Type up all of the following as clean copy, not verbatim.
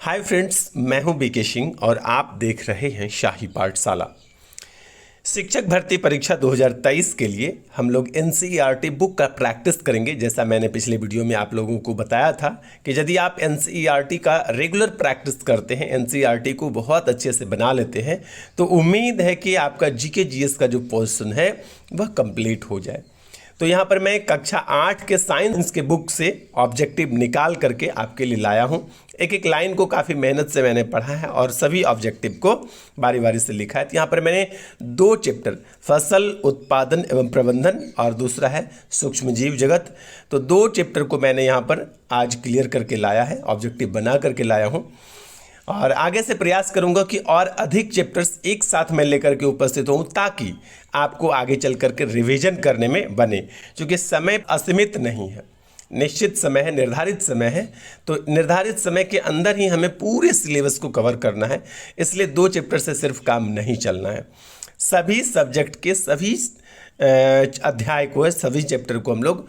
Hi friends, मैं हूं BK Singh और आप देख रहे हैं शाही पाठशाला। शिक्षक भर्ती परीक्षा 2023 के लिए हम लोग एनसीईआरटी बुक का प्रैक्टिस करेंगे। जैसा मैंने पिछले वीडियो में आप लोगों को बताया था कि यदि आप एनसीईआरटी का रेगुलर प्रैक्टिस करते हैं, एनसीईआरटी को बहुत अच्छे से बना लेते हैं, तो उम्मीद है कि आपका जीके जीएस का जो पोर्शन है वह कंप्लीट हो जाए। तो यहाँ पर मैं कक्षा 8 के साइंस के बुक से ऑब्जेक्टिव निकाल करके आपके लिए लाया हूँ। एक एक लाइन को काफ़ी मेहनत से मैंने पढ़ा है और सभी ऑब्जेक्टिव को बारी बारी से लिखा है। तो यहाँ पर मैंने 2 चैप्टर, फसल उत्पादन एवं प्रबंधन और दूसरा है सूक्ष्म जीव जगत, तो 2 चैप्टर को मैंने यहाँ पर आज क्लियर करके लाया है, ऑब्जेक्टिव बना करके लाया हूँ। और आगे से प्रयास करूंगा कि और अधिक चैप्टर्स एक साथ मैं लेकर के उपस्थित हूँ, ताकि आपको आगे चल करके रिवीजन करने में बने। क्योंकि समय असीमित नहीं है, निश्चित समय है, निर्धारित समय है, तो निर्धारित समय के अंदर ही हमें पूरे सिलेबस को कवर करना है। इसलिए 2 चैप्टर से सिर्फ काम नहीं चलना है, सभी सब्जेक्ट के सभी अध्याय को, सभी चैप्टर को हम लोग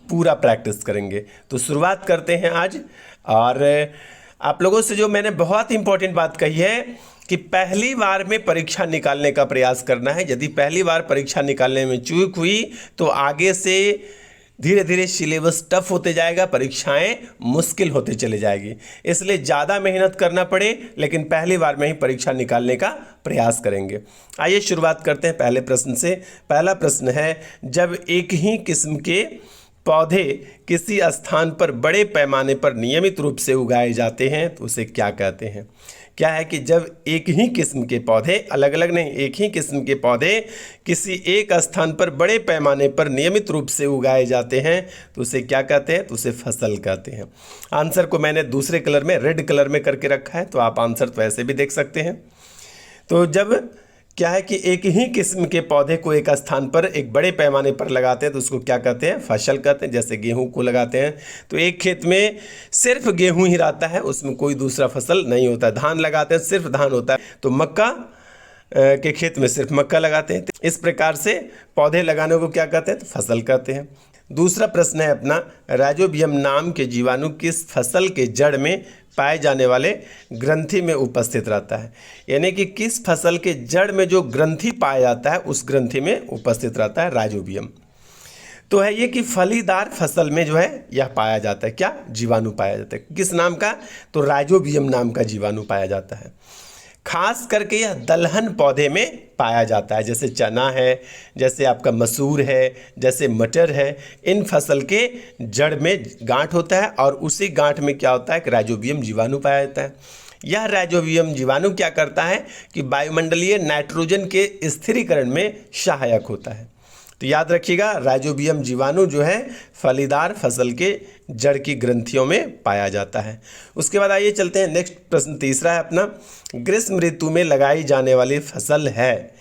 पूरा प्रैक्टिस करेंगे। तो शुरुआत करते हैं आज। और आप लोगों से जो मैंने बहुत इंपॉर्टेंट बात कही है कि पहली बार में परीक्षा निकालने का प्रयास करना है। यदि पहली बार परीक्षा निकालने में चूक हुई तो आगे से धीरे धीरे सिलेबस टफ होते जाएगा, परीक्षाएं मुश्किल होते चले जाएगी। इसलिए ज़्यादा मेहनत करना पड़े, लेकिन पहली बार में ही परीक्षा निकालने का प्रयास करेंगे। आइए शुरुआत करते हैं पहले प्रश्न से। पहला प्रश्न है, जब एक ही किस्म के पौधे किसी स्थान पर बड़े पैमाने पर नियमित रूप से उगाए जाते हैं तो उसे क्या कहते हैं? क्या है कि जब एक ही किस्म के पौधे, अलग अलग नहीं, एक ही किस्म के पौधे किसी एक स्थान पर बड़े पैमाने पर नियमित रूप से उगाए जाते हैं तो उसे क्या कहते हैं? तो उसे फसल कहते हैं। आंसर को मैंने दूसरे कलर में, रेड कलर में करके रखा है, तो आप आंसर तो ऐसे भी देख सकते हैं। तो जब क्या है कि एक ही किस्म के पौधे को एक स्थान पर एक बड़े पैमाने पर लगाते हैं तो उसको क्या कहते हैं? फसल कहते हैं। जैसे गेहूं को लगाते हैं तो एक खेत में सिर्फ गेहूं ही रहता है, उसमें कोई दूसरा फसल नहीं होता है। धान लगाते हैं, सिर्फ धान होता है, तो मक्का के खेत में सिर्फ मक्का लगाते हैं। इस प्रकार से पौधे लगाने को क्या कहते हैं? तो फसल कहते हैं। दूसरा प्रश्न है अपना, राइजोबियम नाम के जीवाणु किस फसल के जड़ में पाए जाने वाले ग्रंथि में उपस्थित रहता है? यानी कि किस फसल के जड़ में जो ग्रंथि पाया जाता है उस ग्रंथि में उपस्थित रहता है राइजोबियम। तो है ये कि फलीदार फसल में जो है यह पाया जाता है। क्या जीवाणु पाया जाता है? किस नाम का? तो राइजोबियम नाम का जीवाणु पाया जाता है। खास करके यह दलहन पौधे में पाया जाता है, जैसे चना है, जैसे आपका मसूर है, जैसे मटर है। इन फसल के जड़ में गांठ होता है और उसी गांठ में क्या होता है कि राइजोबियम जीवाणु पाया जाता है। यह राइजोबियम जीवाणु क्या करता है कि वायुमंडलीय नाइट्रोजन के स्थिरीकरण में सहायक होता है। तो याद रखिएगा, राइजोबियम जीवाणु जो है फलीदार फसल के जड़ की ग्रंथियों में पाया जाता है। उसके बाद आइए चलते हैं नेक्स्ट प्रश्न, तीसरा है अपना, ग्रीष्म ऋतु में लगाई जाने वाली फसल है।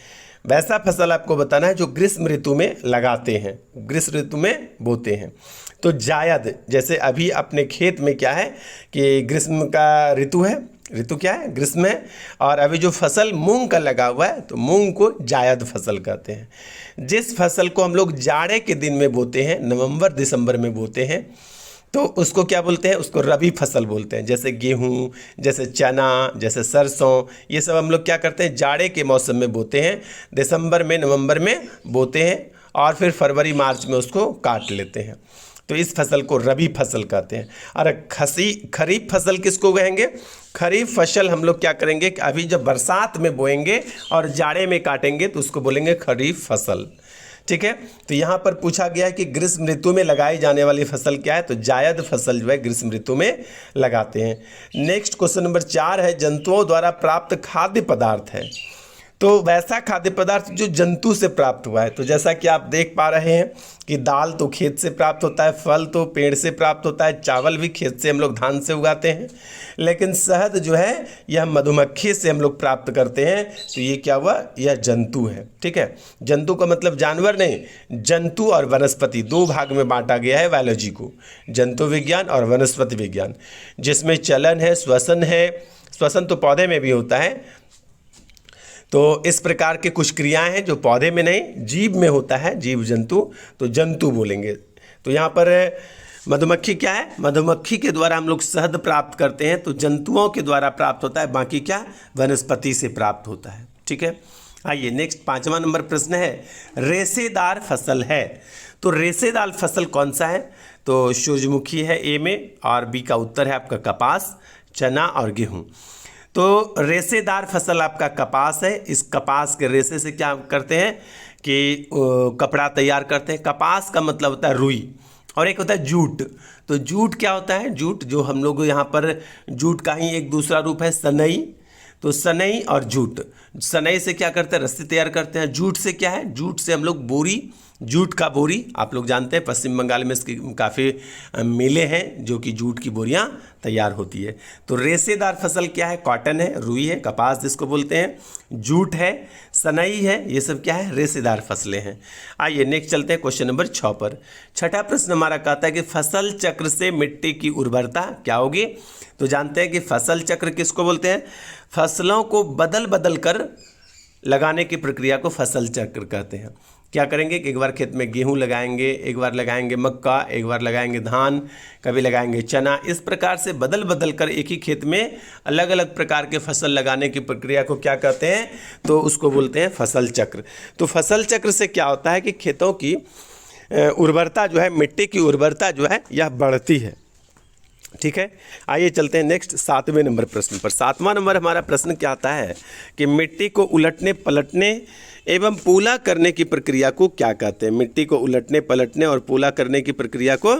वैसा फसल आपको बताना है जो ग्रीष्म ऋतु में लगाते हैं, ग्रीष्म ऋतु में बोते हैं। तो जायद, जैसे अभी अपने खेत में क्या है कि ग्रीष्म का ऋतु है, ऋतु क्या है? ग्रीष्म है। और अभी जो फसल मूंग का लगा हुआ है तो मूंग को जायद फसल कहते हैं। जिस फसल को हम लोग जाड़े के दिन में बोते हैं, नवंबर दिसंबर में बोते हैं, तो उसको क्या बोलते हैं? उसको रबी फसल बोलते हैं। जैसे गेहूं, जैसे चना, जैसे सरसों, ये सब हम लोग क्या करते हैं? जाड़े के मौसम में बोते हैं, दिसंबर में, नवंबर में बोते हैं और फिर फरवरी मार्च में उसको काट लेते हैं। तो इस फसल को रबी फसल कहते हैं। और खरीफ फसल किसको कहेंगे? खरीफ फसल हम लोग क्या करेंगे कि अभी जब बरसात में बोएंगे और जाड़े में काटेंगे तो उसको बोलेंगे खरीफ फसल। ठीक है, तो यहाँ पर पूछा गया है कि ग्रीष्म ऋतु में लगाई जाने वाली फसल क्या है? तो जायद फसल जो है ग्रीष्म ऋतु में लगाते हैं। नेक्स्ट क्वेश्चन नंबर 4 है, जंतुओं द्वारा प्राप्त खाद्य पदार्थ है। तो वैसा खाद्य पदार्थ जो जंतु से प्राप्त हुआ है। तो जैसा कि आप देख पा रहे हैं कि दाल तो खेत से प्राप्त होता है, फल तो पेड़ से प्राप्त होता है, चावल भी खेत से हम लोग धान से उगाते हैं, लेकिन शहद जो है यह मधुमक्खी से हम लोग प्राप्त करते हैं। तो ये क्या हुआ? यह जंतु है। ठीक है, जंतु का मतलब जानवर नहीं, जंतु और वनस्पति 2 भाग में बांटा गया है बायोलॉजी को, जंतु विज्ञान और वनस्पति विज्ञान, जिसमें चलन है, श्वसन है। श्वसन तो पौधे में भी होता है। तो इस प्रकार के कुछ क्रियाएं हैं जो पौधे में नहीं, जीव में होता है, जीव जंतु, तो जंतु बोलेंगे। तो यहाँ पर मधुमक्खी क्या है, मधुमक्खी के द्वारा हम लोग शहद प्राप्त करते हैं, तो जंतुओं के द्वारा प्राप्त होता है, बाकी क्या वनस्पति से प्राप्त होता है। ठीक है, आइए नेक्स्ट 5वां नंबर प्रश्न है, रेशेदार फसल है, तो रेशेदार फसल कौन सा है, तो सूरजमुखी है ए में, और बी का उत्तर है आपका कपास, चना और गेहूं। तो रेशेदार फसल आपका कपास है। इस कपास के रेशे से क्या करते हैं कि कपड़ा तैयार करते हैं। कपास का मतलब होता है रुई, और एक होता है जूट। तो जूट क्या होता है, जूट जो हम लोग यहाँ पर जूट का ही एक दूसरा रूप है सनई। तो सनई और जूट, सनई से क्या करते हैं, रस्सी तैयार करते हैं। जूट से क्या है, जूट से हम लोग बोरी, जूट का बोरी आप लोग जानते हैं, पश्चिम बंगाल में इसकी काफ़ी मिलें हैं जो कि जूट की बोरियां तैयार होती है। तो रेशेदार फसल क्या है, कॉटन है, रुई है, कपास जिसको बोलते हैं, जूट है, सनई है, ये सब क्या है, रेशेदार फसलें हैं। आइए नेक्स्ट चलते हैं क्वेश्चन नंबर 6 पर। छठा प्रश्न हमारा कहता है कि फसल चक्र से मिट्टी की उर्वरता क्या होगी। तो जानते हैं कि फसल चक्र किसको बोलते हैं, फसलों को बदल बदल कर लगाने की प्रक्रिया को फसल चक्र कहते हैं। क्या करेंगे कि एक बार खेत में गेहूं लगाएंगे, एक बार लगाएंगे मक्का, एक बार लगाएंगे धान, कभी लगाएंगे चना। इस प्रकार से बदल बदल कर एक ही खेत में अलग अलग प्रकार के फसल लगाने की प्रक्रिया को क्या कहते हैं, तो उसको बोलते हैं फसल चक्र। तो फसल चक्र से क्या होता है कि खेतों की उर्वरता जो है, मिट्टी की उर्वरता जो है यह बढ़ती है। ठीक है, आइए चलते हैं नेक्स्ट 7वें नंबर प्रश्न पर। 7वां नंबर हमारा प्रश्न क्या आता है कि मिट्टी को उलटने पलटने एवं पूला करने की प्रक्रिया को क्या कहते हैं। मिट्टी को उलटने पलटने और पूला करने की प्रक्रिया को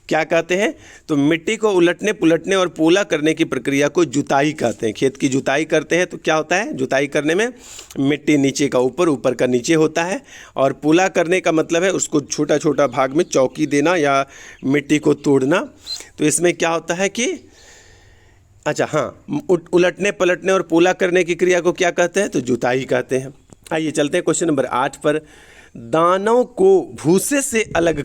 क्या कहते हैं, तो मिट्टी को उलटने पुलटने और पूला करने की प्रक्रिया को जुताई कहते हैं। खेत की जुताई करते हैं तो क्या होता है, जुताई करने में मिट्टी नीचे का ऊपर, ऊपर का नीचे होता है, और पूला करने का मतलब है उसको छोटा छोटा भाग में चौकी देना या मिट्टी को तोड़ना। तो इसमें क्या होता है कि अच्छा हाँ, उलटने पलटने और पूला करने की क्रिया को क्या कहते हैं, तो जुताई कहते हैं। आइए चलते हैं क्वेश्चन नंबर 8 पर। दानों को भूसे से अलग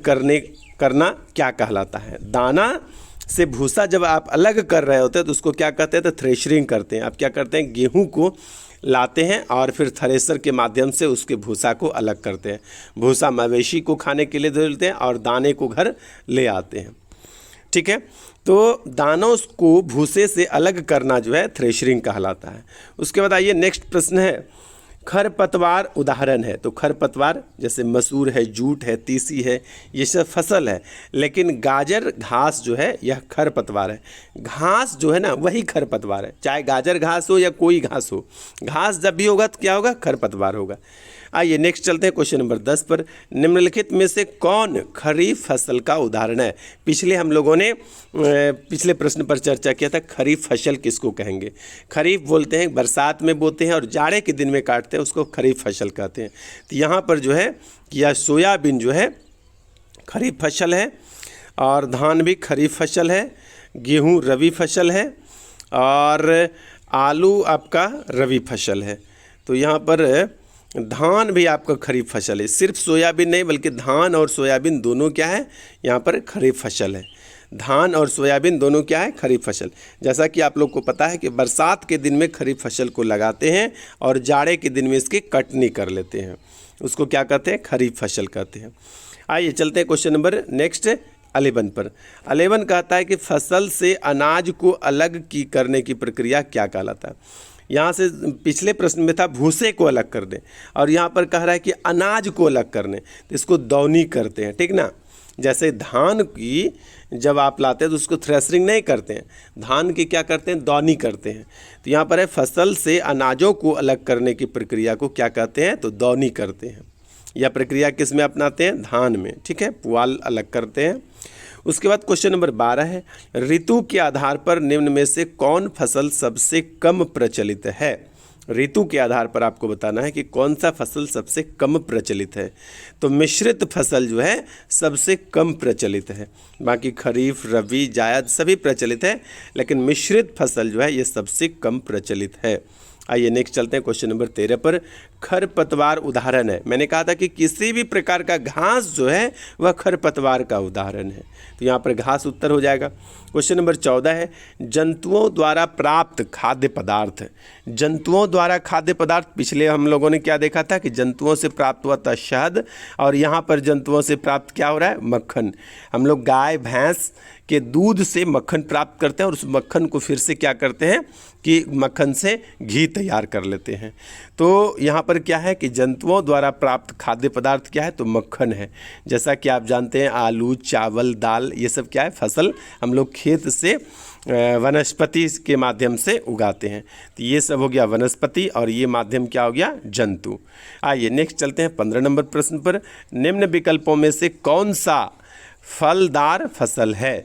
करना क्या कहलाता है। दाना से भूसा जब आप अलग कर रहे होते हैं तो उसको क्या कहते हैं, तो थ्रेशरिंग करते हैं। आप क्या करते हैं, गेहूं को लाते हैं और फिर थ्रेशर के माध्यम से उसके भूसा को अलग करते हैं। भूसा मवेशी को खाने के लिए देते हैं और दाने को घर ले आते हैं। ठीक है, तो दानों को भूसे से अलग करना जो है थ्रेशरिंग कहलाता है। उसके बाद आइए नेक्स्ट प्रश्न है, खरपतवार उदाहरण है। तो खरपतवार जैसे मसूर है, जूट है, तीसी है, ये सब फसल है, लेकिन गाजर घास जो है यह खरपतवार है। घास जो है ना वही खरपतवार है, चाहे गाजर घास हो या कोई घास हो, घास जब भी होगा तो क्या होगा, खरपतवार होगा। आइए नेक्स्ट चलते हैं क्वेश्चन नंबर 10 पर। निम्नलिखित में से कौन खरीफ फसल का उदाहरण है। पिछले हम लोगों ने पिछले प्रश्न पर चर्चा किया था, खरीफ फसल किसको कहेंगे। खरीफ बोलते हैं बरसात में बोते हैं और जाड़े के दिन में काटते हैं, उसको खरीफ फसल कहते हैं। तो यहाँ पर जो है यह सोयाबीन जो है खरीफ फसल है, और धान भी खरीफ फसल है, गेहूँ रबी फसल है, और आलू आपका रबी फसल है। तो यहाँ पर धान भी आपका खरीफ फसल है। सिर्फ सोयाबीन नहीं बल्कि धान और सोयाबीन दोनों क्या है, यहाँ पर खरीफ फसल है। धान और सोयाबीन दोनों क्या है, खरीफ फसल। जैसा कि आप लोग को पता है कि बरसात के दिन में खरीफ फसल को लगाते हैं और जाड़े के दिन में इसकी कटनी कर लेते हैं, उसको क्या कहते हैं, खरीफ फसल कहते हैं। आइए चलते हैं क्वेश्चन नंबर नेक्स्ट 11 पर। 11 कहता है कि फसल से अनाज को अलग करने की प्रक्रिया क्या कहलाता है। यहाँ से पिछले प्रश्न में था भूसे को अलग कर दें, और यहाँ पर कह रहा है कि अनाज को अलग करने, तो इसको दौनी करते हैं। ठीक ना, जैसे धान की जब आप लाते हैं तो उसको थ्रेशरिंग नहीं करते हैं, धान की क्या करते हैं, दौनी करते हैं। तो यहाँ पर है फसल से अनाजों को अलग करने की प्रक्रिया को क्या कहते हैं, तो दौनी करते हैं। यह प्रक्रिया किस में अपनाते हैं, धान में। ठीक है, पुआल अलग करते हैं। उसके बाद क्वेश्चन नंबर 12 है, ऋतु के आधार पर निम्न में से कौन फसल सबसे कम प्रचलित है। ऋतु के आधार पर आपको बताना है कि कौन सा फसल सबसे कम प्रचलित है। तो मिश्रित फसल जो है सबसे कम प्रचलित है, बाकी खरीफ रबी जायद सभी प्रचलित है, लेकिन मिश्रित फसल जो है ये सबसे कम प्रचलित है। आइए नेक्स्ट चलते हैं क्वेश्चन नंबर 13 पर। खरपतवार उदाहरण है। मैंने कहा था कि किसी भी प्रकार का घास जो है वह खरपतवार का उदाहरण है, तो यहाँ पर घास उत्तर हो जाएगा। क्वेश्चन नंबर 14 है, जंतुओं द्वारा प्राप्त खाद्य पदार्थ। जंतुओं द्वारा खाद्य पदार्थ, पिछले हम लोगों ने क्या देखा था कि जंतुओं से प्राप्त हुआ था शहद, और यहाँ पर जंतुओं से प्राप्त क्या हो रहा है, मक्खन। हम लोग गाय भैंस के दूध से मक्खन प्राप्त करते हैं और उस मक्खन को फिर से क्या करते हैं कि मक्खन से घी तैयार कर लेते हैं। तो यहाँ पर क्या है कि जंतुओं द्वारा प्राप्त खाद्य पदार्थ क्या है, तो मक्खन है। जैसा कि आप जानते हैं आलू, चावल, दाल, ये सब क्या है, फसल हम लोग खेत से वनस्पति के माध्यम से उगाते हैं। तो ये सब हो गया वनस्पति, और ये माध्यम क्या हो गया, जंतु। आइए नेक्स्ट चलते हैं 15 नंबर प्रश्न पर। निम्न विकल्पों में से कौन सा फलदार फसल है?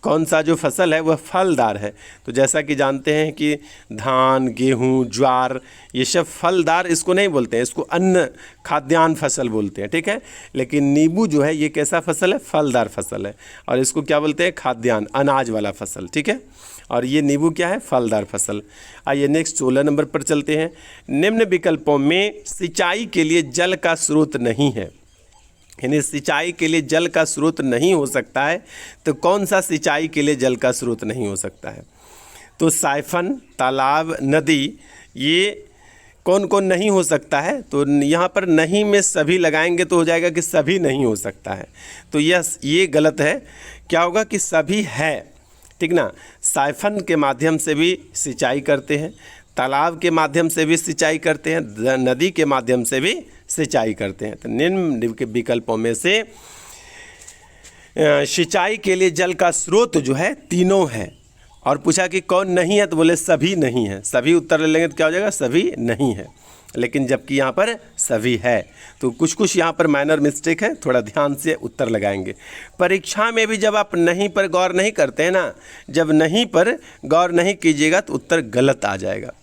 कौन सा जो फसल है वह फलदार है? तो जैसा कि जानते हैं कि धान, गेहूं, ज्वार, ये सब फलदार इसको नहीं बोलते हैं, इसको अन्न खाद्यान्न फसल बोलते हैं, ठीक है। लेकिन नींबू जो है ये कैसा फसल है, फलदार फसल है, और इसको क्या बोलते हैं, खाद्यान्न, अनाज वाला फसल, ठीक है। और ये नींबू क्या है, फलदार फसल। आइए नेक्स्ट 16 नंबर पर चलते हैं। निम्न विकल्पों में सिंचाई के लिए जल का स्रोत नहीं है, यानी सिंचाई के लिए जल का स्रोत नहीं हो सकता है, तो कौन सा सिंचाई के लिए जल का स्रोत नहीं हो सकता है? तो साइफन, तालाब, नदी, ये कौन कौन नहीं हो सकता है? तो यहाँ पर नहीं में सभी लगाएंगे तो हो जाएगा कि सभी नहीं हो सकता है, तो ये गलत है। क्या होगा कि सभी है, ठीक ना। साइफन के माध्यम से भी सिंचाई करते हैं, तालाब के माध्यम से भी सिंचाई करते हैं, नदी के माध्यम से भी सिंचाई करते हैं। तो निम्न विकल्पों में से सिंचाई के लिए जल का स्रोत जो है तीनों है, और पूछा कि कौन नहीं है, तो बोले सभी नहीं है। सभी उत्तर ले लेंगे तो क्या हो जाएगा, सभी नहीं है। लेकिन जबकि यहाँ पर सभी है, तो कुछ कुछ यहाँ पर माइनर मिस्टेक है, थोड़ा ध्यान से उत्तर लगाएंगे। परीक्षा में भी जब आप नहीं पर गौर नहीं करते हैं ना, जब नहीं पर गौर नहीं कीजिएगा तो उत्तर गलत आ जाएगा,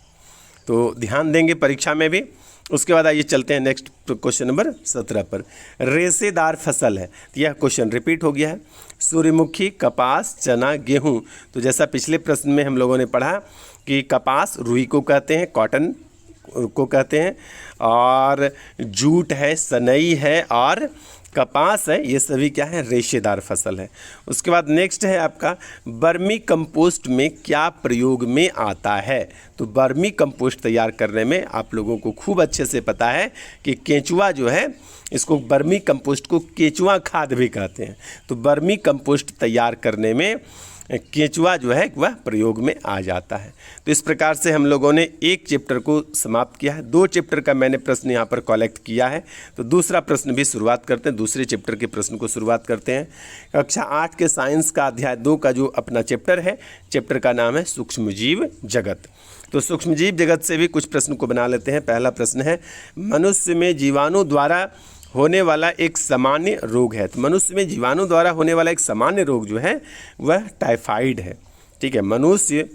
तो ध्यान देंगे परीक्षा में भी। उसके बाद आइए चलते हैं नेक्स्ट क्वेश्चन नंबर 17 पर। रेशेदार फसल है, तो यह क्वेश्चन रिपीट हो गया है। सूर्यमुखी, कपास, चना, गेहूं। तो जैसा पिछले प्रश्न में हम लोगों ने पढ़ा कि कपास रुई को कहते हैं, कॉटन को कहते हैं, और जूट है, सनई है, और कपास है, ये सभी क्या है, रेशेदार फसल है। उसके बाद नेक्स्ट है आपका वर्मी कंपोस्ट में क्या प्रयोग में आता है? तो वर्मी कंपोस्ट तैयार करने में आप लोगों को खूब अच्छे से पता है कि केंचुआ जो है, इसको वर्मी कंपोस्ट को केंचुआ खाद भी कहते हैं। तो वर्मी कंपोस्ट तैयार करने में केंचुआ जो है वह प्रयोग में आ जाता है। तो इस प्रकार से हम लोगों ने एक चैप्टर को समाप्त किया है। 2 चैप्टर का मैंने प्रश्न यहाँ पर कलेक्ट किया है, तो दूसरा प्रश्न भी शुरुआत करते हैं, दूसरे चैप्टर के प्रश्न को शुरुआत करते हैं। कक्षा 8 के साइंस का अध्याय 2 का जो अपना चैप्टर है, चैप्टर का नाम है सूक्ष्मजीव जगत। तो सूक्ष्मजीव जगत से भी कुछ प्रश्न को बना लेते हैं। पहला प्रश्न है, मनुष्य में जीवाणु द्वारा होने वाला एक सामान्य रोग है। तो मनुष्य में जीवाणु द्वारा होने वाला एक सामान्य रोग जो है वह टाइफाइड है, ठीक है। मनुष्य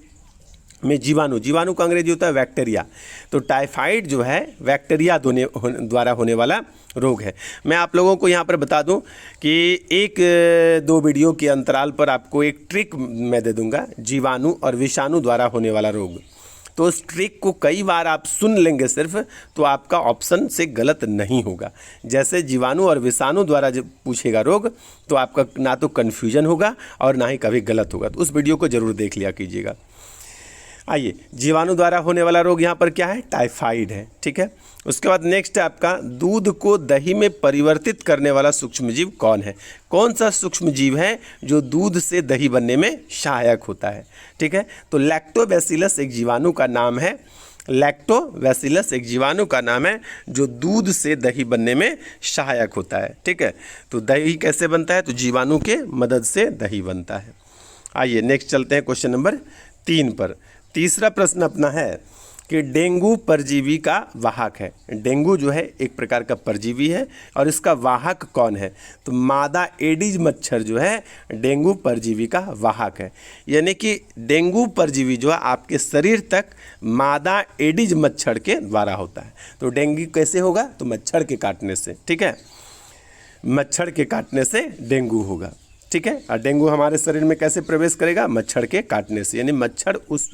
में जीवाणु का अंग्रेजी होता है बैक्टीरिया, तो टाइफाइड जो है बैक्टीरिया द्वारा होने वाला रोग है। मैं आप लोगों को यहाँ पर बता दूं कि 1-2 वीडियो के अंतराल पर आपको एक ट्रिक मैं दे दूंगा, जीवाणु और विषाणु द्वारा होने वाला रोग। तो उस ट्रिक को कई बार आप सुन लेंगे सिर्फ, तो आपका ऑप्शन से गलत नहीं होगा। जैसे जीवाणु और विषाणु द्वारा जब पूछेगा रोग, तो आपका ना तो कन्फ्यूजन होगा और ना ही कभी गलत होगा। तो उस वीडियो को ज़रूर देख लिया कीजिएगा। आइए, जीवाणु द्वारा होने वाला रोग यहाँ पर क्या है, टाइफाइड है, ठीक है। उसके बाद नेक्स्ट है आपका, दूध को दही में परिवर्तित करने वाला सूक्ष्मजीव कौन है? कौन सा सूक्ष्मजीव है जो दूध से दही बनने में सहायक होता है, ठीक है। तो लैक्टोबैसिलस एक जीवाणु का नाम है, लैक्टोबैसिलस एक जीवाणु का नाम है जो दूध से दही बनने में सहायक होता है, ठीक है। तो दही कैसे बनता है? तो जीवाणु के मदद से दही बनता है। आइए नेक्स्ट चलते हैं क्वेश्चन नंबर 3 पर। तीसरा प्रश्न अपना है कि डेंगू परजीवी का वाहक है। डेंगू जो है एक प्रकार का परजीवी है, और इसका वाहक कौन है? तो मादा एडिज मच्छर जो है डेंगू परजीवी का वाहक है। यानी कि डेंगू परजीवी जो है आपके शरीर तक मादा एडिज मच्छर के द्वारा होता है। तो डेंगू कैसे होगा? तो मच्छर के काटने से, ठीक है, मच्छर के काटने से डेंगू होगा, ठीक है। और डेंगू हमारे शरीर में कैसे प्रवेश करेगा? मच्छर के काटने से, यानी मच्छर उस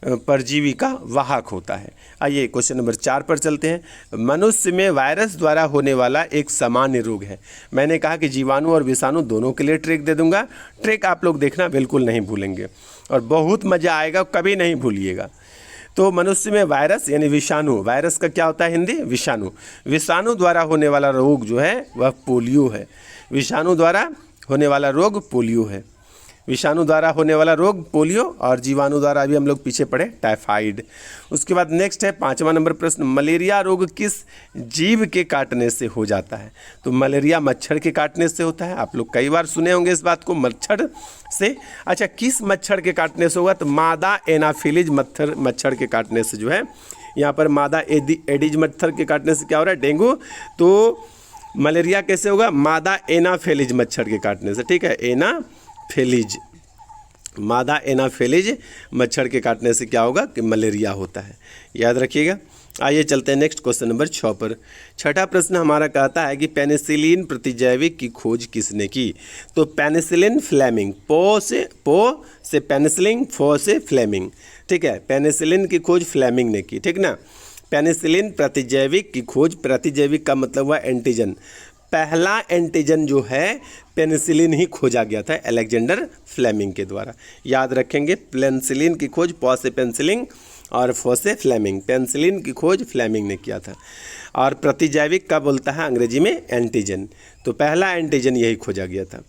परजीवी का वाहक होता है। आइए क्वेश्चन नंबर 4 पर चलते हैं। मनुष्य में वायरस द्वारा होने वाला एक सामान्य रोग है। मैंने कहा कि जीवाणु और विषाणु दोनों के लिए ट्रिक दे दूंगा। ट्रिक आप लोग देखना बिल्कुल नहीं भूलेंगे और बहुत मज़ा आएगा, कभी नहीं भूलिएगा। तो मनुष्य में वायरस यानी विषाणु, वायरस का क्या होता है हिंदी? विषाणु। विषाणु द्वारा होने वाला रोग जो है वह पोलियो है। विषाणु द्वारा होने वाला रोग पोलियो है। विषाणु द्वारा होने वाला रोग पोलियो, और जीवाणु द्वारा अभी हम लोग पीछे पड़े टाइफाइड। उसके बाद नेक्स्ट है 5वां नंबर प्रश्न, मलेरिया रोग किस जीव के काटने से हो जाता है? तो मलेरिया मच्छर के काटने से होता है। आप लोग कई बार सुने होंगे इस बात को, मच्छर से। अच्छा, किस मच्छर के काटने से होगा? तो मादा एनाफिलीज मच्छर के काटने से जो है, यहाँ पर मादा एडिज मच्छर के काटने से क्या हो रहा है? डेंगू। तो मलेरिया कैसे होगा? मादा एनाफिलीज मच्छर के काटने से, ठीक है। एनाफिलीज, मादा एनाफिलीज मच्छर के काटने से क्या होगा? कि मलेरिया होता है, याद रखिएगा। आइए चलते हैं नेक्स्ट क्वेश्चन नंबर 6 पर। छठा प्रश्न हमारा कहता है कि पेनिसिलिन प्रतिजैविक की खोज किसने की? तो पेनिसिलिन फ्लेमिंग, पो से पेनिसिलिन, फो से फ्लेमिंग, ठीक है। पेनिसिलिन की खोज फ्लेमिंग ने की, ठीक ना। पेनिसिलिन प्रतिजैविक की खोज, प्रतिजैविक का मतलब हुआ एंटीजन। पहला एंटीजन जो है पेनिसिलिन ही खोजा गया था अलेक्जेंडर फ्लेमिंग के द्वारा, याद रखेंगे। पेनिसिलिन की खोज पॉ से पेनिसिलिन और फो से फ्लेमिंग, पेनिसिलिन की खोज फ्लेमिंग ने किया था। और प्रतिजैविक का बोलता है अंग्रेजी में एंटीजन, तो पहला एंटीजन यही खोजा गया था।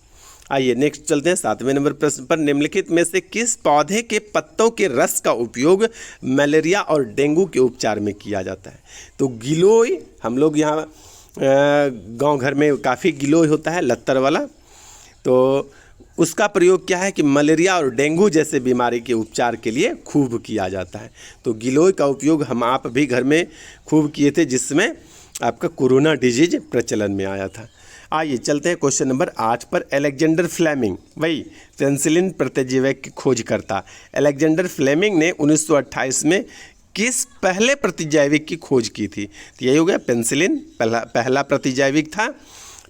आइए नेक्स्ट चलते हैं 7वें नंबर प्रश्न पर। निम्नलिखित में से किस पौधे के पत्तों के रस का उपयोग मलेरिया और डेंगू के उपचार में किया जाता है? तो गिलोय, हम लोग यहाँ गांव घर में काफ़ी गिलोय होता है लत्तर वाला, तो उसका प्रयोग क्या है कि मलेरिया और डेंगू जैसे बीमारी के उपचार के लिए खूब किया जाता है। तो गिलोय का उपयोग हम आप भी घर में खूब किए थे, जिसमें आपका कोरोना डिजीज प्रचलन में आया था। आइए चलते हैं क्वेश्चन नंबर 8 पर। अलेक्जेंडर फ्लेमिंग, वही पेनिसिलिन प्रतिजैविक की खोज करता। अलेक्जेंडर फ्लेमिंग ने 1928 में किस पहले प्रतिजैविक की खोज की थी? तो यही हो गया पेनिसिलिन, पहला प्रतिजैविक था,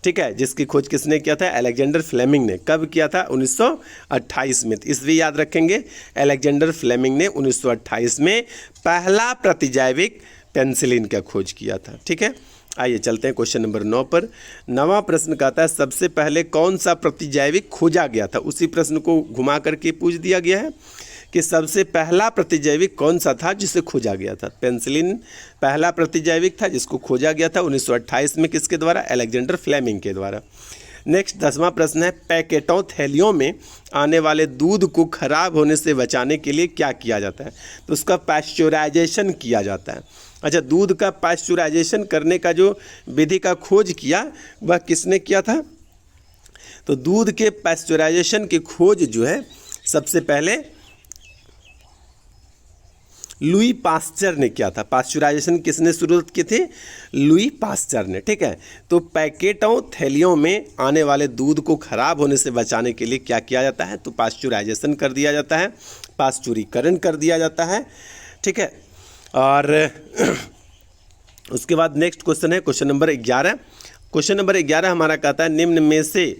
ठीक है, जिसकी खोज किसने किया था? अलेक्जेंडर फ्लेमिंग ने। कब किया था? 1928 में। इसलिए याद रखेंगे, अलेक्जेंडर फ्लेमिंग ने 1928 में पहला प्रतिजैविक पेनिसिलिन का खोज किया था, ठीक है। आइए चलते हैं क्वेश्चन नंबर 9 पर। 9वां प्रश्न कहता है सबसे पहले कौन सा प्रतिजैविक खोजा गया था? उसी प्रश्न को घुमा करके पूछ दिया गया है कि सबसे पहला प्रतिजैविक कौन सा था जिसे खोजा गया था? पेनिसिलिन पहला प्रतिजैविक था जिसको खोजा गया था 1928 में, किसके द्वारा? अलेक्जेंडर फ्लेमिंग के द्वारा। नेक्स्ट 10वां प्रश्न है, पैकेटों थैलियों में आने वाले दूध को खराब होने से बचाने के लिए क्या किया जाता है? तो उसका पाश्चराइजेशन किया जाता है। अच्छा, दूध का पाश्चराइजेशन करने का जो विधि का खोज किया वह किसने किया था? तो दूध के पाश्चराइजेशन की खोज जो है सबसे पहले लुई पास्चर ने किया था। पाश्चराइजेशन किसने शुरू की थी? लुई पास्चर ने, ठीक है। तो पैकेटों थैलियों में आने वाले दूध को खराब होने से बचाने के लिए क्या किया जाता है? तो पाश्चराइजेशन कर दिया जाता है, पाश्चुरीकरण कर दिया जाता है, ठीक है। और उसके बाद नेक्स्ट क्वेश्चन है क्वेश्चन नंबर 11। क्वेश्चन नंबर 11 हमारा कहता है निम्न में से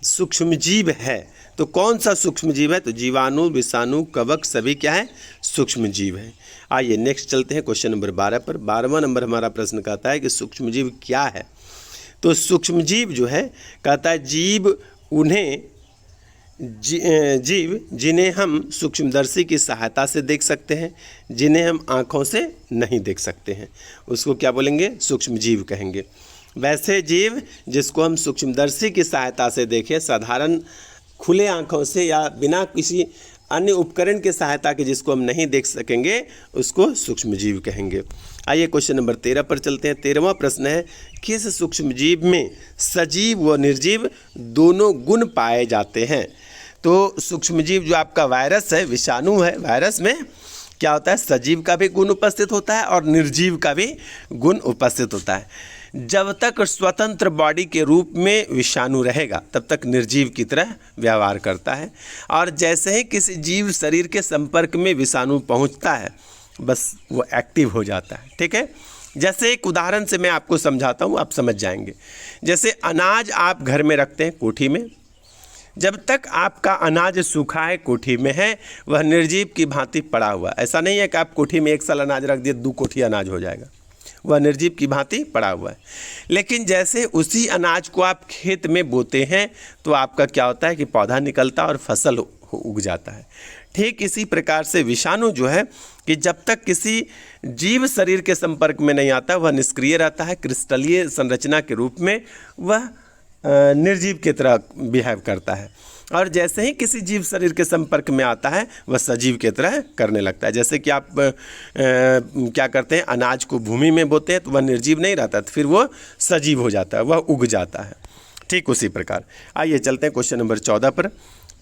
सूक्ष्मजीव है, तो कौन सा सूक्ष्मजीव है? तो जीवाणु, विषाणु, कवक सभी क्या है? सूक्ष्मजीव है। आइए नेक्स्ट चलते हैं क्वेश्चन नंबर 12 पर। 12वां नंबर हमारा प्रश्न कहता है कि सूक्ष्मजीव क्या है? तो सूक्ष्मजीव जो है कहता है जीव उन्हें जीव जिन्हें हम सूक्ष्मदर्शी की सहायता से देख सकते हैं, जिन्हें हम आँखों से नहीं देख सकते हैं, उसको क्या बोलेंगे? सूक्ष्मजीव कहेंगे। वैसे जीव जिसको हम सूक्ष्मदर्शी की सहायता से देखें, साधारण खुले आँखों से या बिना किसी अन्य उपकरण की सहायता के जिसको हम नहीं देख सकेंगे, उसको सूक्ष्मजीव कहेंगे। आइए क्वेश्चन नंबर 13 पर चलते हैं। 13वां प्रश्न है किस सूक्ष्मजीव में सजीव व निर्जीव दोनों गुण पाए जाते हैं? तो सूक्ष्मजीव जो आपका वायरस है, विषाणु है, वायरस में क्या होता है? सजीव का भी गुण उपस्थित होता है और निर्जीव का भी गुण उपस्थित होता है। जब तक स्वतंत्र बॉडी के रूप में विषाणु रहेगा तब तक निर्जीव की तरह व्यवहार करता है, और जैसे ही किसी जीव शरीर के संपर्क में विषाणु पहुंचता है बस वो एक्टिव हो जाता है, ठीक है। जैसे एक उदाहरण से मैं आपको समझाता हूँ, आप समझ जाएंगे। जैसे अनाज आप घर में रखते हैं कोठी में, जब तक आपका अनाज सूखा है, कोठी में है, वह निर्जीव की भांति पड़ा हुआ। ऐसा नहीं है कि आप कोठी में 1 साल अनाज रख दिए 2 कोठी अनाज हो जाएगा, वह निर्जीव की भांति पड़ा हुआ है। लेकिन जैसे उसी अनाज को आप खेत में बोते हैं तो आपका क्या होता है कि पौधा निकलता है और फसल उग जाता है। ठीक इसी प्रकार से विषाणु जो है कि जब तक किसी जीव शरीर के संपर्क में नहीं आता वह निष्क्रिय रहता है, क्रिस्टलीय संरचना के रूप में वह निर्जीव की तरह बिहेव करता है, और जैसे ही किसी जीव शरीर के संपर्क में आता है वह सजीव की तरह करने लगता है। जैसे कि आप क्या करते हैं, अनाज को भूमि में बोते हैं तो वह निर्जीव नहीं रहता, तो फिर वो सजीव हो जाता है, वह उग जाता है। ठीक उसी प्रकार आइए चलते हैं क्वेश्चन नंबर 14 पर।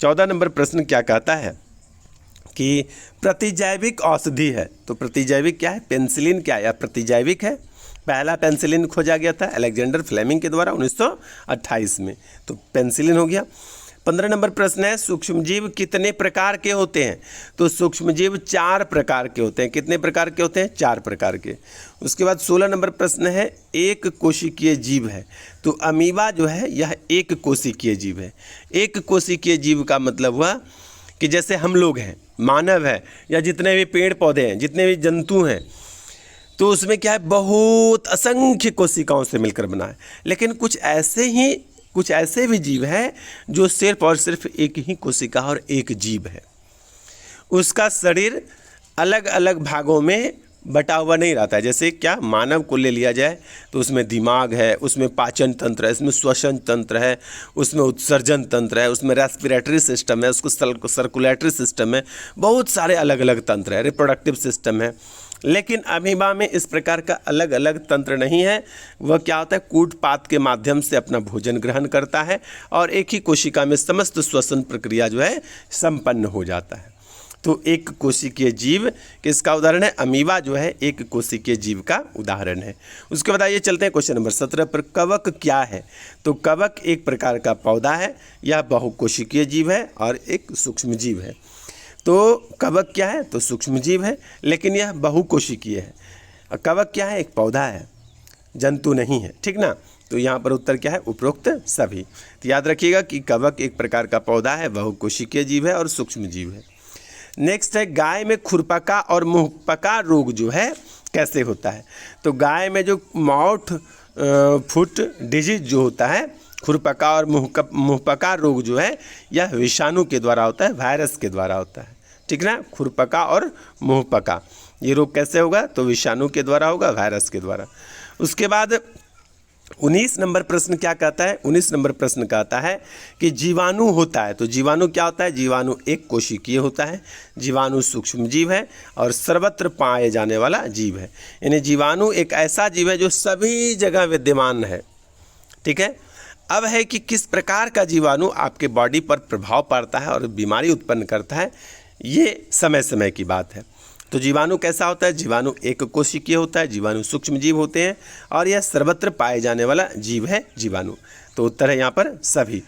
14 नंबर प्रश्न क्या कहता है कि प्रतिजैविक औषधि है। तो प्रतिजैविक क्या है? पेनिसिलिन क्या है या प्रतिजैविक है? पहला पेनिसिलिन खोजा गया था अलेक्जेंडर फ्लेमिंग के द्वारा 1928 में, तो पेनिसिलिन हो गया। 15 नंबर प्रश्न है सूक्ष्मजीव कितने प्रकार के होते हैं? तो सूक्ष्मजीव 4 प्रकार के होते हैं। कितने प्रकार के होते हैं? 4 प्रकार के। उसके बाद 16 नंबर प्रश्न है एक कोशिकीय जीव है। तो अमीबा जो है यह एक कोशिकीय जीव है। एक कोशिकीय जीव का मतलब हुआ कि जैसे हम लोग हैं, मानव है, या जितने भी पेड़ पौधे हैं, जितने भी जंतु हैं, तो उसमें क्या है, बहुत असंख्य कोशिकाओं से मिलकर बना है। लेकिन कुछ ऐसे भी जीव हैं जो सिर्फ और सिर्फ एक ही कोशिका और एक जीव है। उसका शरीर अलग अलग भागों में बटा हुआ नहीं रहता है। जैसे क्या, मानव को ले लिया जाए तो उसमें दिमाग है, उसमें पाचन तंत्र है, उसमें श्वसन तंत्र है, उसमें उत्सर्जन तंत्र है, उसमें रेस्पिरेटरी सिस्टम है, उसको सर्कुलेटरी सिस्टम है, बहुत सारे अलग अलग तंत्र है, रिप्रोडक्टिव सिस्टम है। लेकिन अमीबा में इस प्रकार का अलग अलग तंत्र नहीं है। वह क्या होता है, कूटपात के माध्यम से अपना भोजन ग्रहण करता है और एक ही कोशिका में समस्त श्वसन प्रक्रिया जो है संपन्न हो जाता है। तो एक कोशिकीय जीव किसका उदाहरण है? अमीबा जो है एक कोशिकीय जीव का उदाहरण है। उसके बाद आइए चलते हैं क्वेश्चन नंबर 17 पर। कवक क्या है? तो कवक एक प्रकार का पौधा है, यह बहुकोशिकीय जीव है और एक सूक्ष्म जीव है। तो कवक क्या है? तो सूक्ष्म जीव है, लेकिन यह बहुकोशिकीय है। और कवक क्या है? एक पौधा है, जंतु नहीं है। ठीक ना? तो यहाँ पर उत्तर क्या है? उपरोक्त सभी। तो याद रखिएगा कि कवक एक प्रकार का पौधा है, बहुकोशिकीय जीव है और सूक्ष्म जीव है। नेक्स्ट है गाय में खुरपका और मुंहपका रोग जो है कैसे होता है? तो गाय में जो माउथ फुट डिजीज जो होता है, खुरपका और मुंहपका रोग जो है यह विषाणु के द्वारा होता है, वायरस के द्वारा होता है। ठीक ना? खुरपका और मुंहपका ये रोग कैसे होगा? तो विषाणु के द्वारा होगा, वायरस के द्वारा। उसके बाद 19 नंबर प्रश्न क्या कहता है? 19 नंबर प्रश्न कहता है कि जीवाणु होता है। तो जीवाणु क्या होता है? जीवाणु एक कोशिकीय होता है, जीवाणु सूक्ष्म जीव है और सर्वत्र पाए जाने वाला जीव है। यानी जीवाणु एक ऐसा जीव है जो सभी जगह विद्यमान है। ठीक है? अब है कि किस प्रकार का जीवाणु आपके बॉडी पर प्रभाव पड़ता है और बीमारी उत्पन्न करता है, ये समय समय की बात है। तो जीवाणु कैसा होता है? जीवाणु एक कोशिकीय होता है, जीवाणु सूक्ष्म जीव होते हैं और यह सर्वत्र पाए जाने वाला जीव है जीवाणु। तो उत्तर है यहाँ पर सभी।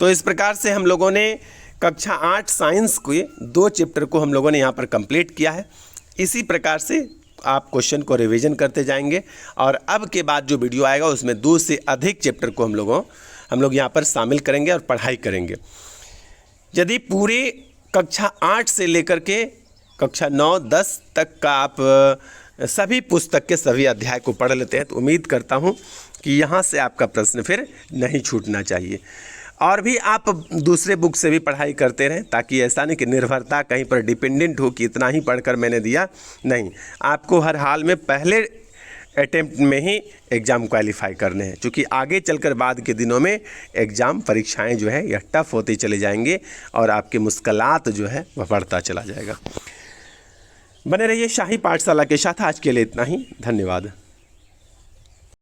तो इस प्रकार से हम लोगों ने कक्षा 8 साइंस के 2 चैप्टर को हम लोगों ने यहाँ पर कंप्लीट किया है। इसी प्रकार से आप क्वेश्चन को रिवीजन करते जाएंगे और अब के बाद जो वीडियो आएगा उसमें 2 से अधिक चैप्टर को हम लोग यहाँ पर शामिल करेंगे और पढ़ाई करेंगे। यदि पूरे कक्षा 8 से लेकर के कक्षा 9-10 तक का आप सभी पुस्तक के सभी अध्याय को पढ़ लेते हैं तो उम्मीद करता हूँ कि यहाँ से आपका प्रश्न फिर नहीं छूटना चाहिए। और भी आप दूसरे बुक से भी पढ़ाई करते रहें, ताकि ऐसा नहीं कि निर्भरता कहीं पर डिपेंडेंट हो कि इतना ही पढ़कर मैंने दिया। नहीं, आपको हर हाल में पहले अटेम्प्ट में ही एग्ज़ाम क्वालिफाई करने हैं, क्योंकि आगे चलकर बाद के दिनों में एग्ज़ाम परीक्षाएं जो है यह टफ होते चले जाएंगे और आपकी मुश्किलात जो है वह बढ़ता चला जाएगा। बने रहिए शाही पाठशाला के साथ। आज के लिए इतना ही, धन्यवाद।